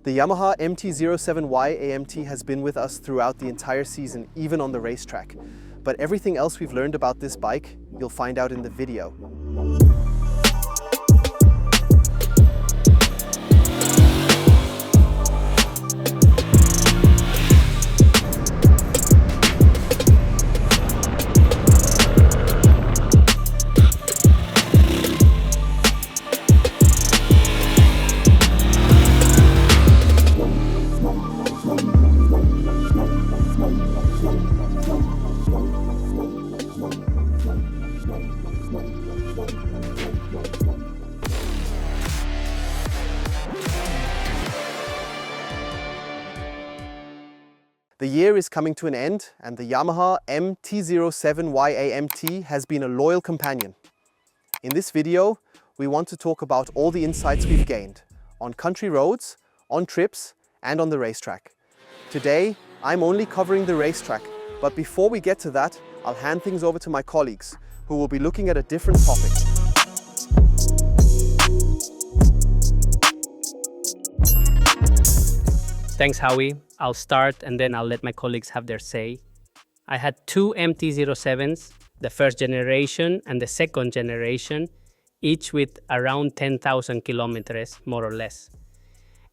The Yamaha MT-07 Y-AMT has been with us throughout the entire season, even on the racetrack. But everything else we've learned about this bike, you'll find out in the video. The year is coming to an end, and the Yamaha MT-07 Y-AMT has been a loyal companion. In this video, we want to talk about all the insights we've gained on country roads, on trips, and on the racetrack. Today, I'm only covering the racetrack, but before we get to that, I'll hand things over to my colleagues, who will be looking at a different topic. Thanks, Howie. I'll start and then I'll let my colleagues have their say. I had two MT-07s, the first generation and the second generation, each with around 10,000 kilometers, more or less.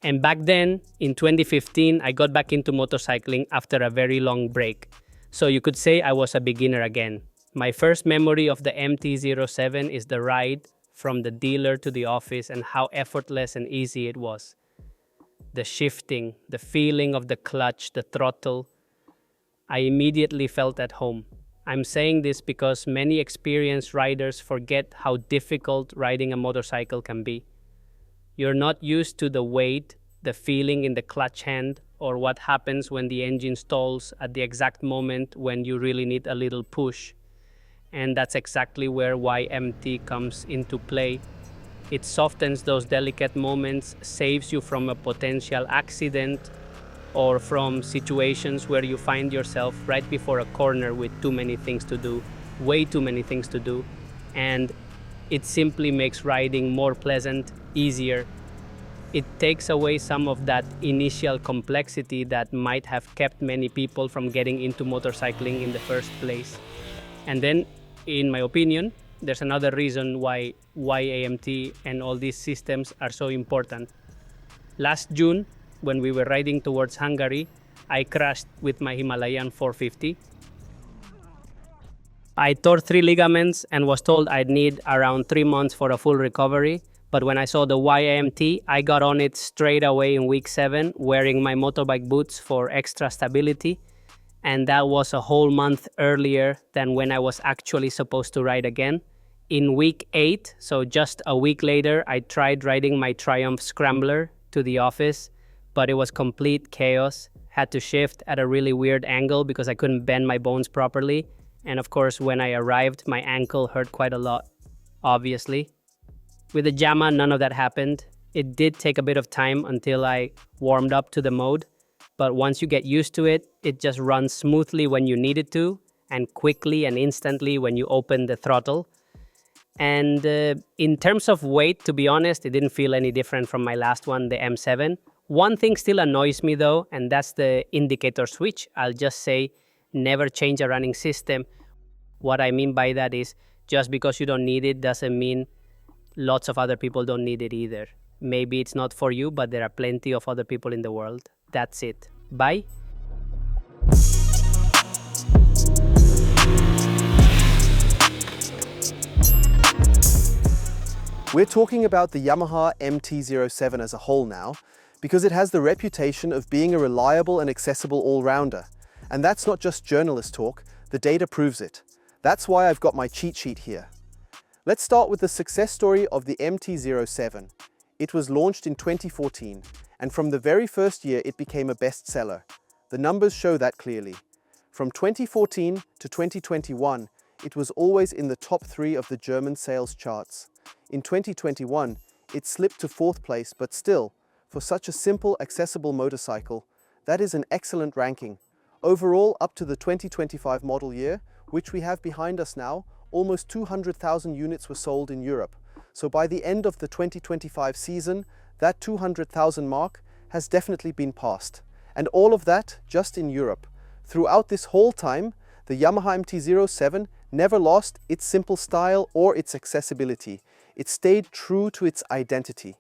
And back then, in 2015, I got back into motorcycling after a very long break. So you could say I was a beginner again. My first memory of the MT-07 is the ride from the dealer to the office and how effortless and easy it was. The shifting, the feeling of the clutch, the throttle, I immediately felt at home. I'm saying this because many experienced riders forget how difficult riding a motorcycle can be. You're not used to the weight, the feeling in the clutch hand, or what happens when the engine stalls at the exact moment when you really need a little push. And that's exactly where Y-AMT comes into play. It softens those delicate moments, saves you from a potential accident or from situations where you find yourself right before a corner with too many things to do, way too many things to do, and it simply makes riding more pleasant, easier. It takes away some of that initial complexity that might have kept many people from getting into motorcycling in the first place. And then, in my opinion, there's another reason why Y-AMT and all these systems are so important. Last June, when we were riding towards Hungary, I crashed with my Himalayan 450. I tore 3 ligaments and was told I'd need around 3 months for a full recovery. But when I saw the Y-AMT, I got on it straight away in week 7, wearing my motorbike boots for extra stability. And that was a whole month earlier than when I was actually supposed to ride again. In week 8, so just a week later, I tried riding my Triumph Scrambler to the office, but it was complete chaos. Had to shift at a really weird angle because I couldn't bend my bones properly. And of course, when I arrived, my ankle hurt quite a lot, obviously. With the JAMA, none of that happened. It did take a bit of time until I warmed up to the mode. But once you get used to it, it just runs smoothly when you need it to, and quickly and instantly when you open the throttle. And in terms of weight, to be honest, it didn't feel any different from my last one, the M7. One thing still annoys me though, and that's the indicator switch. I'll just say, never change a running system. What I mean by that is, just because you don't need it doesn't mean lots of other people don't need it either. Maybe it's not for you, but there are plenty of other people in the world. That's it. Bye. We're talking about the Yamaha MT-07 as a whole now, because it has the reputation of being a reliable and accessible all-rounder. And that's not just journalist talk, the data proves it. That's why I've got my cheat sheet here. Let's start with the success story of the MT-07. It was launched in 2014, and from the very first year it became a bestseller. The numbers show that clearly. From 2014 to 2021, it was always in the top 3 of the German sales charts. In 2021, it slipped to 4th place, but still, for such a simple, accessible motorcycle, that is an excellent ranking. Overall, up to the 2025 model year, which we have behind us now, almost 200,000 units were sold in Europe. So by the end of the 2025 season, that 200,000 mark has definitely been passed. And all of that just in Europe. Throughout this whole time, the Yamaha MT-07 never lost its simple style or its accessibility. It stayed true to its identity.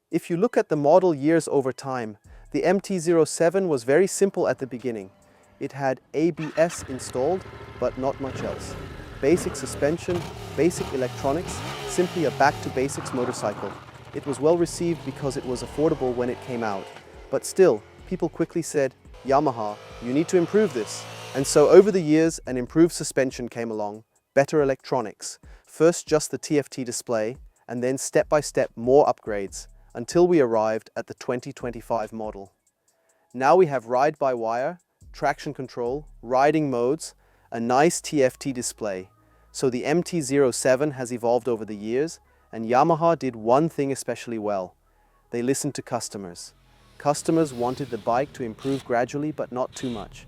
If you look at the model years over time, the MT-07 was very simple at the beginning. It had ABS installed, but not much else. Basic suspension, basic electronics, simply a back-to-basics motorcycle. It was well received because it was affordable when it came out. But still, people quickly said, Yamaha, you need to improve this. And so over the years, an improved suspension came along, better electronics, first just the TFT display, and then step by step more upgrades, until we arrived at the 2025 model. Now we have ride-by-wire, traction control, riding modes, a nice TFT display. So the MT-07 has evolved over the years, and Yamaha did one thing especially well. They listened to customers. Customers wanted the bike to improve gradually, but not too much.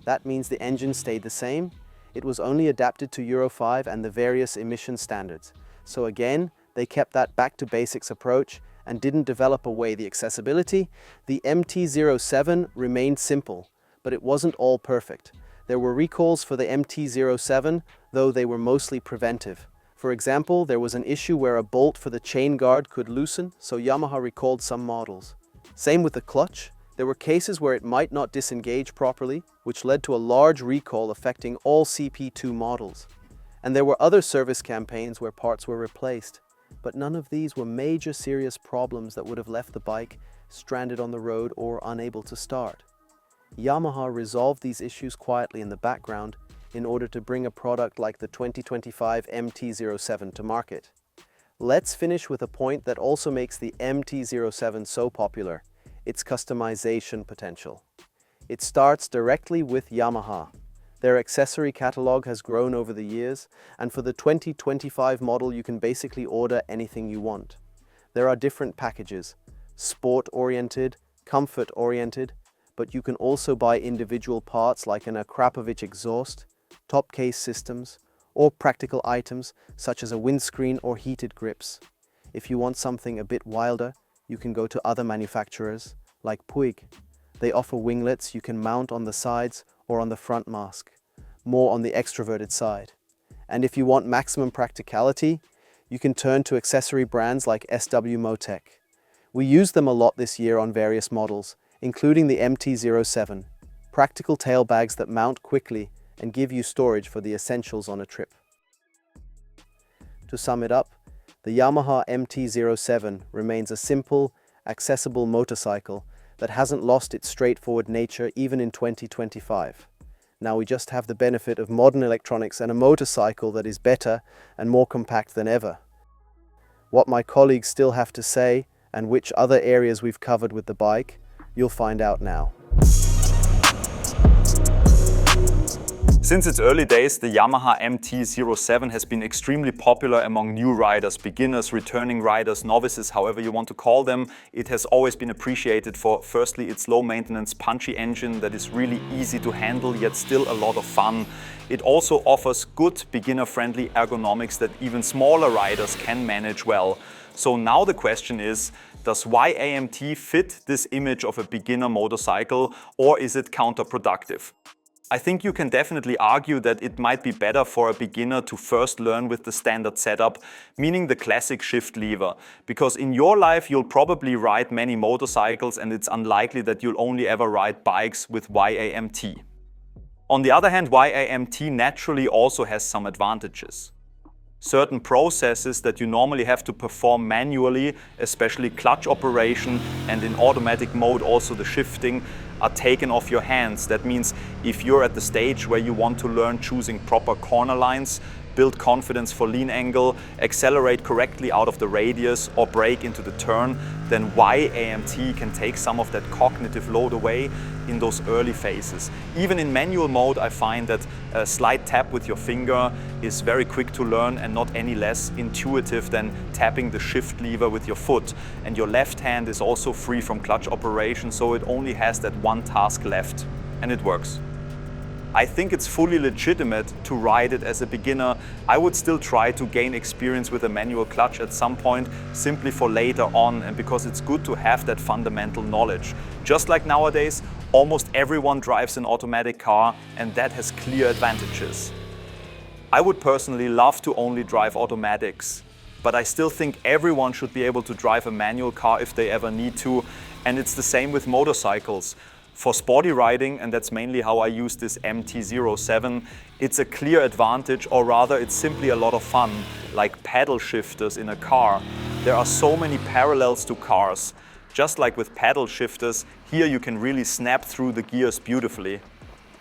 That means the engine stayed the same. It was only adapted to Euro 5 and the various emission standards. So again, they kept that back-to-basics approach and didn't develop away the accessibility. The MT-07 remained simple, but it wasn't all perfect. There were recalls for the MT-07, though they were mostly preventive. For example, there was an issue where a bolt for the chain guard could loosen, so Yamaha recalled some models. Same with the clutch. There were cases where it might not disengage properly, which led to a large recall affecting all CP2 models. And there were other service campaigns where parts were replaced, but none of these were major serious problems that would have left the bike stranded on the road or unable to start. Yamaha resolved these issues quietly in the background in order to bring a product like the 2025 MT-07 to market. Let's finish with a point that also makes the MT-07 so popular, its customization potential. It starts directly with Yamaha. Their accessory catalog has grown over the years, and for the 2025 model you can basically order anything you want. There are different packages, sport-oriented, comfort-oriented, but you can also buy individual parts like an Akrapovic exhaust, top case systems, or practical items such as a windscreen or heated grips. If you want something a bit wilder, you can go to other manufacturers like Puig. They offer winglets you can mount on the sides or on the front mask, more on the extroverted side. And if you want maximum practicality, you can turn to accessory brands like SW Motec. We use them a lot this year on various models, including the MT-07, practical tail bags that mount quickly and give you storage for the essentials on a trip. To sum it up, the Yamaha MT-07 remains a simple, accessible motorcycle that hasn't lost its straightforward nature even in 2025. Now we just have the benefit of modern electronics and a motorcycle that is better and more compact than ever. What my colleagues still have to say and which other areas we've covered with the bike, you'll find out now. Since its early days, the Yamaha MT-07 has been extremely popular among new riders, beginners, returning riders, novices, however you want to call them. It has always been appreciated for, firstly, its low-maintenance, punchy engine that is really easy to handle, yet still a lot of fun. It also offers good, beginner-friendly ergonomics that even smaller riders can manage well. So now the question is, does Y-AMT fit this image of a beginner motorcycle, or is it counterproductive? I think you can definitely argue that it might be better for a beginner to first learn with the standard setup, meaning the classic shift lever. Because in your life you'll probably ride many motorcycles and it's unlikely that you'll only ever ride bikes with Y-AMT. On the other hand, Y-AMT naturally also has some advantages. Certain processes that you normally have to perform manually, especially clutch operation and in automatic mode also the shifting, are taken off your hands. That means if you're at the stage where you want to learn choosing proper corner lines, build confidence for lean angle, accelerate correctly out of the radius or brake into the turn, then Y-AMT can take some of that cognitive load away in those early phases. Even in manual mode, I find that a slight tap with your finger is very quick to learn and not any less intuitive than tapping the shift lever with your foot. And your left hand is also free from clutch operation, so it only has that one task left, and it works. I think it's fully legitimate to ride it as a beginner. I would still try to gain experience with a manual clutch at some point, simply for later on, and because it's good to have that fundamental knowledge. Just like nowadays, almost everyone drives an automatic car, and that has clear advantages. I would personally love to only drive automatics, but I still think everyone should be able to drive a manual car if they ever need to, and it's the same with motorcycles. For sporty riding, and that's mainly how I use this MT-07, it's a clear advantage, or rather it's simply a lot of fun, like paddle shifters in a car. There are so many parallels to cars. Just like with paddle shifters, here you can really snap through the gears beautifully.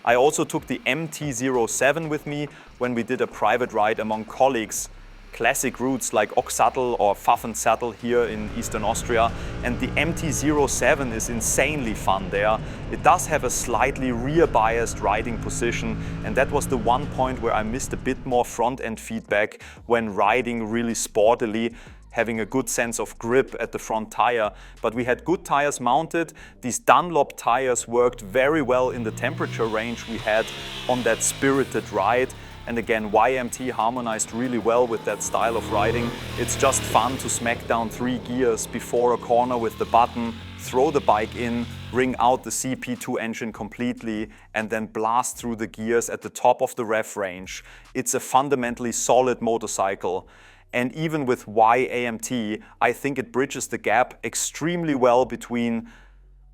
I also took the MT-07 with me when we did a private ride among colleagues. Classic routes like Ochsattel or Pfaffensattel here in Eastern Austria, and the MT-07 is insanely fun there. It does have a slightly rear-biased riding position, and that was the one point where I missed a bit more front-end feedback when riding really sportily, having a good sense of grip at the front tire. But we had good tires mounted. These Dunlop tires worked very well in the temperature range we had on that spirited ride. And again, Y-AMT harmonized really well with that style of riding. It's just fun to smack down 3 gears before a corner with the button, throw the bike in, ring out the CP2 engine completely, and then blast through the gears at the top of the rev range. It's a fundamentally solid motorcycle. And even with Y-AMT, I think it bridges the gap extremely well between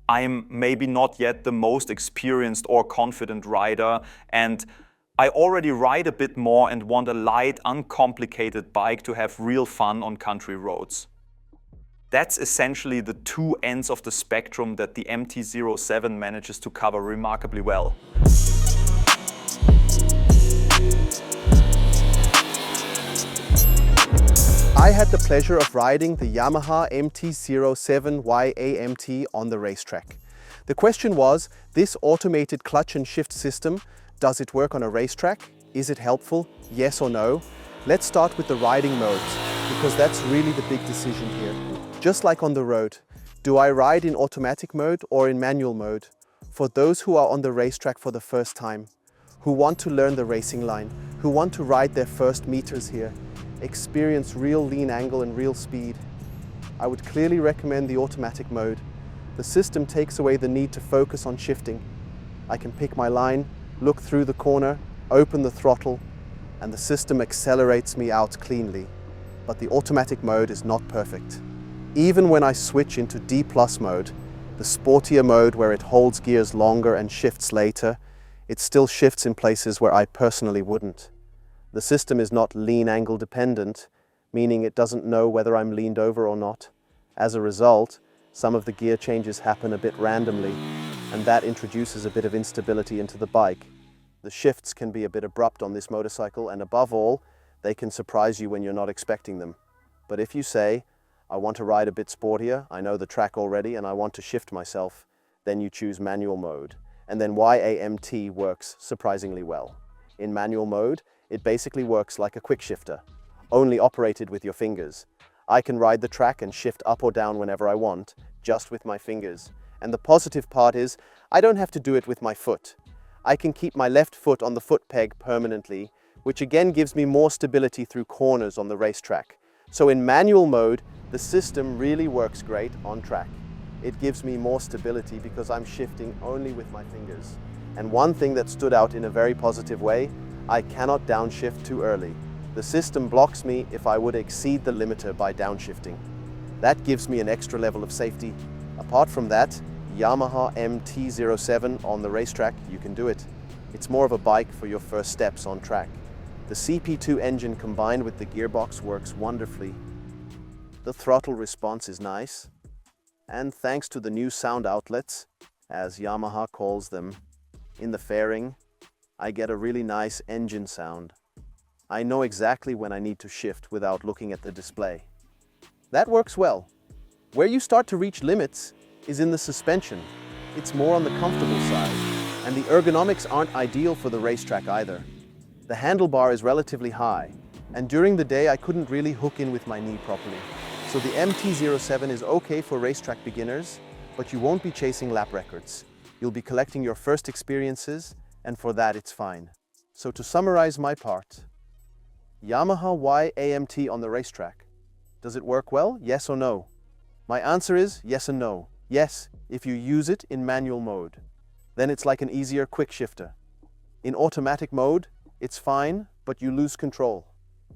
I'm maybe not yet the most experienced or confident rider, and I already ride a bit more and want a light, uncomplicated bike to have real fun on country roads. That's essentially the two ends of the spectrum that the MT-07 manages to cover remarkably well. I had the pleasure of riding the Yamaha MT-07 Y-AMT on the racetrack. The question was, this automated clutch and shift system, does it work on a racetrack? Is it helpful? Yes or no? Let's start with the riding modes, because that's really the big decision here. Just like on the road, do I ride in automatic mode or in manual mode? For those who are on the racetrack for the first time, who want to learn the racing line, who want to ride their first meters here, experience real lean angle and real speed, I would clearly recommend the automatic mode. The system takes away the need to focus on shifting. I can pick my line, look through the corner, open the throttle, and the system accelerates me out cleanly. But the automatic mode is not perfect. Even when I switch into D+ mode, the sportier mode where it holds gears longer and shifts later, it still shifts in places where I personally wouldn't. The system is not lean angle dependent, meaning it doesn't know whether I'm leaned over or not. As a result, some of the gear changes happen a bit randomly, and that introduces a bit of instability into the bike. The shifts can be a bit abrupt on this motorcycle, and above all, they can surprise you when you're not expecting them. But if you say, I want to ride a bit sportier, I know the track already, and I want to shift myself, then you choose manual mode. And then Y-AMT works surprisingly well. In manual mode, it basically works like a quick shifter, only operated with your fingers. I can ride the track and shift up or down whenever I want, just with my fingers. And the positive part is, I don't have to do it with my foot. I can keep my left foot on the foot peg permanently, which again gives me more stability through corners on the racetrack. So in manual mode, the system really works great on track. It gives me more stability because I'm shifting only with my fingers. And one thing that stood out in a very positive way, I cannot downshift too early. The system blocks me if I would exceed the limiter by downshifting. That gives me an extra level of safety. Apart from that, Yamaha MT-07 on the racetrack, you can do it. It's more of a bike for your first steps on track. The CP2 engine combined with the gearbox works wonderfully. The throttle response is nice. And thanks to the new sound outlets, as Yamaha calls them, in the fairing, I get a really nice engine sound. I know exactly when I need to shift without looking at the display. That works well. Where you start to reach limits is in the suspension. It's more on the comfortable side, and the ergonomics aren't ideal for the racetrack either. The handlebar is relatively high, and during the day I couldn't really hook in with my knee properly. So the MT-07 is okay for racetrack beginners, but you won't be chasing lap records. You'll be collecting your first experiences, and for that it's fine. So to summarize my part, Yamaha Y-AMT on the racetrack. Does it work well? Yes or no? My answer is yes and no. Yes, if you use it in manual mode. Then it's like an easier quick shifter. In automatic mode, it's fine, but you lose control.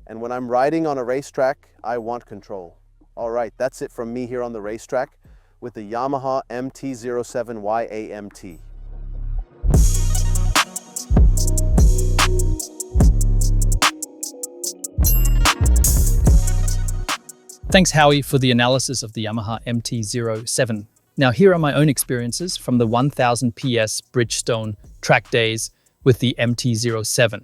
And when I'm riding on a racetrack, I want control. All right, that's it from me here on the racetrack with the Yamaha MT-07 Y-AMT. Thanks, Howie, for the analysis of the Yamaha MT-07. Now, here are my own experiences from the 1000 PS Bridgestone track days with the MT-07.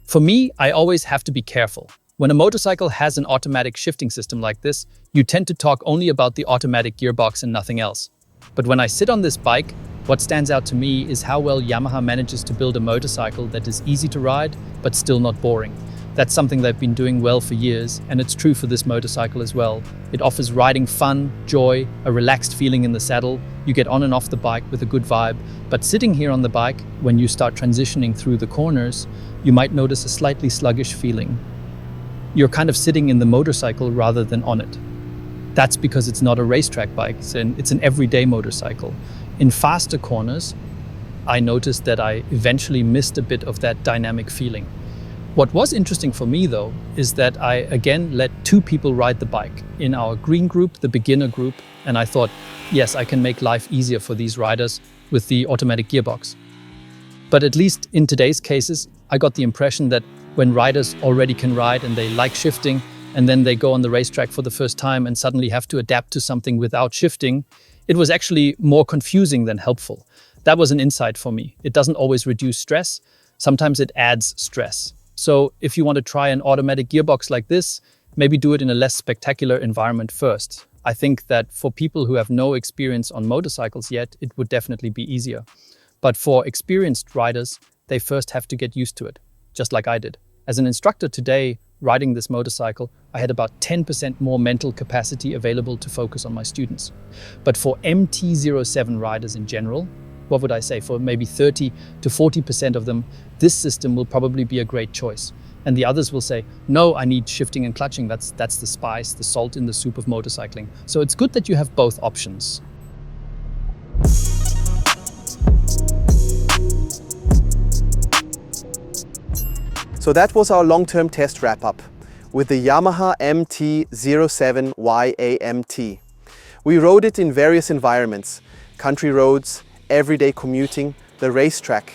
For me, I always have to be careful. When a motorcycle has an automatic shifting system like this, you tend to talk only about the automatic gearbox and nothing else. But when I sit on this bike, what stands out to me is how well Yamaha manages to build a motorcycle that is easy to ride, but still not boring. That's something they've been doing well for years, and it's true for this motorcycle as well. It offers riding fun, joy, a relaxed feeling in the saddle. You get on and off the bike with a good vibe, but sitting here on the bike, when you start transitioning through the corners, you might notice a slightly sluggish feeling. You're kind of sitting in the motorcycle rather than on it. That's because it's not a racetrack bike, it's an everyday motorcycle. In faster corners, I noticed that I eventually missed a bit of that dynamic feeling. What was interesting for me, though, is that I again let two people ride the bike in our green group, the beginner group, and I thought, yes, I can make life easier for these riders with the automatic gearbox. But at least in today's cases, I got the impression that when riders already can ride and they like shifting, and then they go on the racetrack for the first time and suddenly have to adapt to something without shifting, it was actually more confusing than helpful. That was an insight for me. It doesn't always reduce stress. Sometimes it adds stress. So if you want to try an automatic gearbox like this, maybe do it in a less spectacular environment first. I think that for people who have no experience on motorcycles yet, it would definitely be easier. But for experienced riders, they first have to get used to it, just like I did. As an instructor today, riding this motorcycle, I had about 10% more mental capacity available to focus on my students. But for MT-07 riders in general, what would I say, for maybe 30 to 40% of them, this system will probably be a great choice. And the others will say, no, I need shifting and clutching. That's the spice, the salt in the soup of motorcycling. So it's good that you have both options. So that was our long-term test wrap-up with the Yamaha MT-07 Y-AMT. We rode it in various environments, country roads, everyday commuting, the racetrack.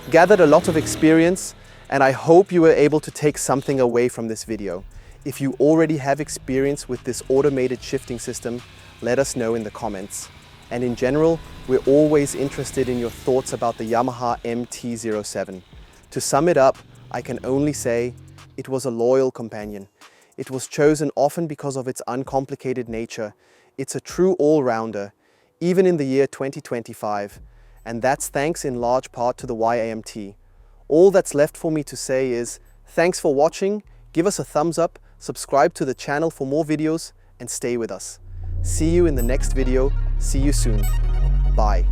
Gathered a lot of experience, and I hope you were able to take something away from this video. If you already have experience with this automated shifting system, let us know in the comments. And in general, we're always interested in your thoughts about the Yamaha MT-07. To sum it up, I can only say it was a loyal companion. It was chosen often because of its uncomplicated nature. It's a true all-rounder, even in the year 2025, and that's thanks in large part to the Y-AMT. All that's left for me to say is, thanks for watching, give us a thumbs up, subscribe to the channel for more videos, and stay with us. See you in the next video. See you soon. Bye.